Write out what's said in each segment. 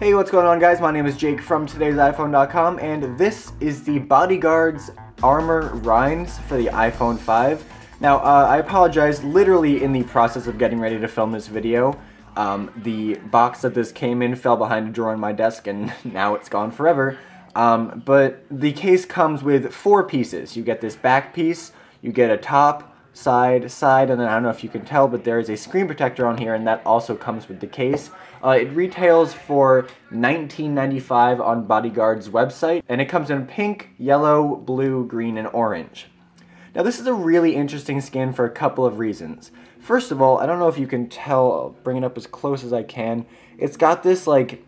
Hey, what's going on, guys? My name is Jake from today'siphone.com, and this is the BodyGuardz Armor Rindz for the iPhone 5. Now, I apologize, literally in the process of getting ready to film this video, the box that this came in fell behind a drawer on my desk, and now it's gone forever. But the case comes with 4 pieces. You get this back piece, you get a top, side, and then I don't know if you can tell, but there is a screen protector on here, and that also comes with the case. It retails for $19.95 on BodyGuardz website, and it comes in pink, yellow, blue, green, and orange. Now, this is a really interesting skin for a couple of reasons. First of all, I don't know if you can tell, I'll bring it up as close as I can. It's got this like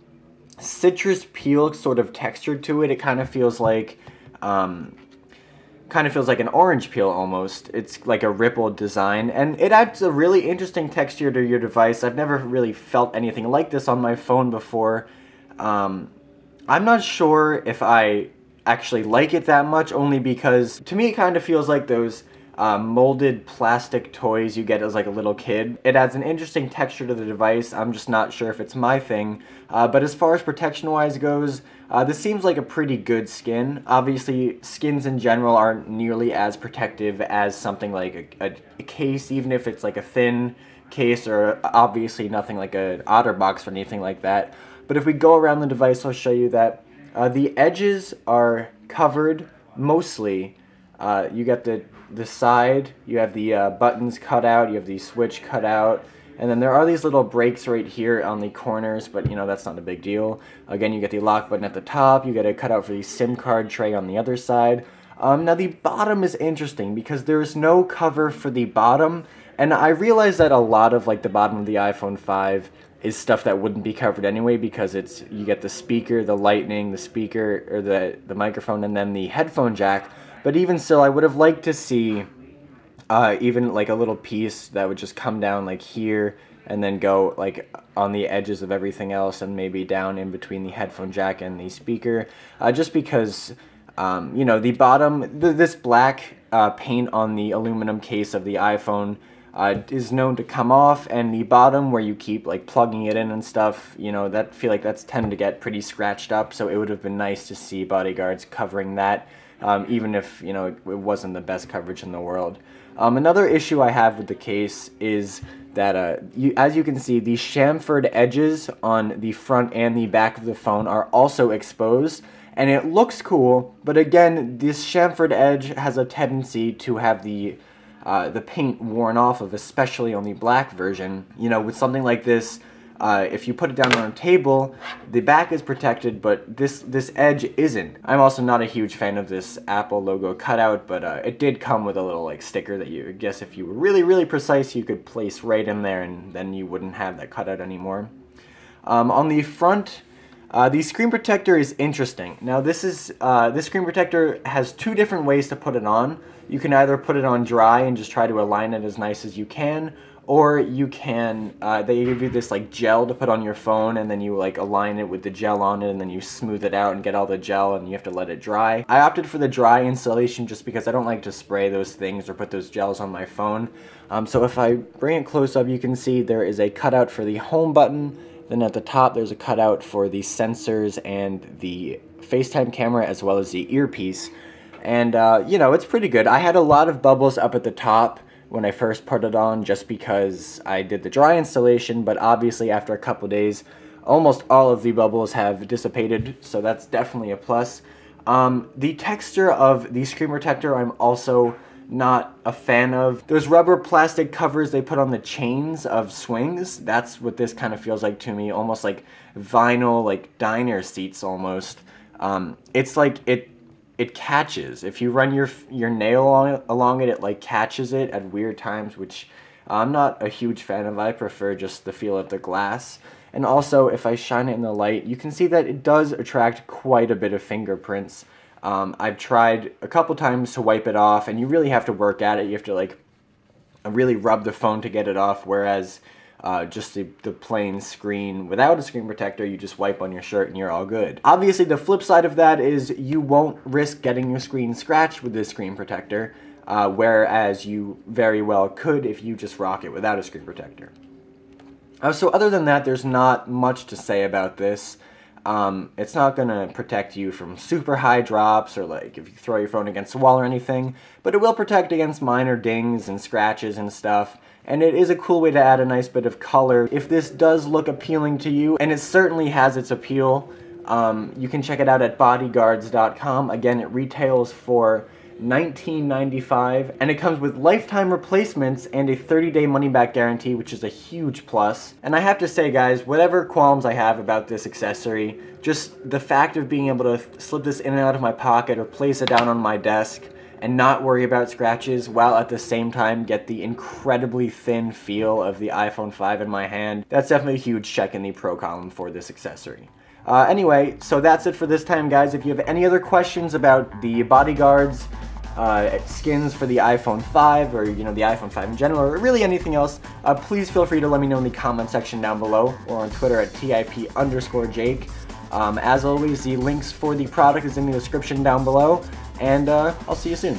citrus peel sort of texture to it. It kind of feels like an orange peel almost. It's like a rippled design, and it adds a really interesting texture to your device. I've never really felt anything like this on my phone before. I'm not sure if I actually like it that much, only because to me it kind of feels like those molded plastic toys you get as like a little kid. It adds an interesting texture to the device. I'm just not sure if it's my thing. But as far as protection wise goes, this seems like a pretty good skin. Obviously, skins in general aren't nearly as protective as something like a case, even if it's like a thin case, or obviously nothing like an OtterBox or anything like that. But if we go around the device, I'll show you that the edges are covered mostly. You get the side, you have the buttons cut out, you have the switch cut out, and then there are these little breaks right here on the corners, but you know, that's not a big deal. Again, you get the lock button at the top, you get a cutout for the SIM card tray on the other side. Now the bottom is interesting because there is no cover for the bottom, and I realize that a lot of like the bottom of the iPhone 5 is stuff that wouldn't be covered anyway, because you get the speaker, the lightning, the speaker, or the microphone, and then the headphone jack. But even still, I would have liked to see even like a little piece that would just come down like here and then go like on the edges of everything else, and maybe down in between the headphone jack and the speaker, just because you know, the bottom, this black paint on the aluminum case of the iPhone is known to come off, and the bottom where you keep like plugging it in and stuff, you know, that feel like that's tend to get pretty scratched up. So it would have been nice to see BodyGuardz covering that. Even if, you know, it wasn't the best coverage in the world. Another issue I have with the case is that, as you can see, the chamfered edges on the front and the back of the phone are also exposed, and it looks cool, but again, this chamfered edge has a tendency to have the paint worn off of, especially on the black version. You know, with something like this, if you put it down on a table, the back is protected, but this edge isn't. I'm also not a huge fan of this Apple logo cutout, but it did come with a little like sticker that you, I guess if you were really precise, you could place right in there, and then you wouldn't have that cutout anymore. On the front, the screen protector is interesting. Now this screen protector has 2 different ways to put it on. You can either put it on dry and just try to align it as nice as you can, or you can, they give you this like gel to put on your phone, and then you like align it with the gel on it, and then you smooth it out and get all the gel, and you have to let it dry. I opted for the dry installation just because I don't like to spray those things or put those gels on my phone. So if I bring it close up, you can see there is a cutout for the home button. Then at the top there's a cutout for the sensors and the FaceTime camera, as well as the earpiece. And you know, it's pretty good. I had a lot of bubbles up at the top when I first put it on, just because I did the dry installation, but obviously after a couple days, almost all of the bubbles have dissipated, so that's definitely a plus. The texture of the screen protector I'm also not a fan of. Those rubber plastic covers they put on the chains of swings, that's what this kind of feels like to me, almost like vinyl, like diner seats almost. It's like it catches. If you run your nail along it, it like catches it at weird times, which I'm not a huge fan of. I prefer just the feel of the glass. And also, if I shine it in the light, you can see that it does attract quite a bit of fingerprints. I've tried a couple times to wipe it off, and you really have to work at it. You have to like really rub the phone to get it off, whereas just the plain screen without a screen protector, you just wipe on your shirt and you're all good. Obviously, the flip side of that is you won't risk getting your screen scratched with this screen protector, whereas you very well could if you just rock it without a screen protector. So other than that, there's not much to say about this. It's not going to protect you from super high drops or like if you throw your phone against a wall or anything, but it will protect against minor dings and scratches and stuff. And it is a cool way to add a nice bit of color. If this does look appealing to you, and it certainly has its appeal, you can check it out at BodyGuardz.com. Again, it retails for $19.95, and it comes with lifetime replacements and a 30-day money-back guarantee, which is a huge plus. And I have to say, guys, whatever qualms I have about this accessory, just the fact of being able to slip this in and out of my pocket or place it down on my desk and not worry about scratches while at the same time get the incredibly thin feel of the iPhone 5 in my hand, that's definitely a huge check in the pro column for this accessory. Anyway, so that's it for this time, guys. If you have any other questions about the BodyGuardz skins for the iPhone 5 or, you know, the iPhone 5 in general, or really anything else, please feel free to let me know in the comment section down below or on Twitter at @TIP_Jake. As always, the links for the product is in the description down below, and I'll see you soon.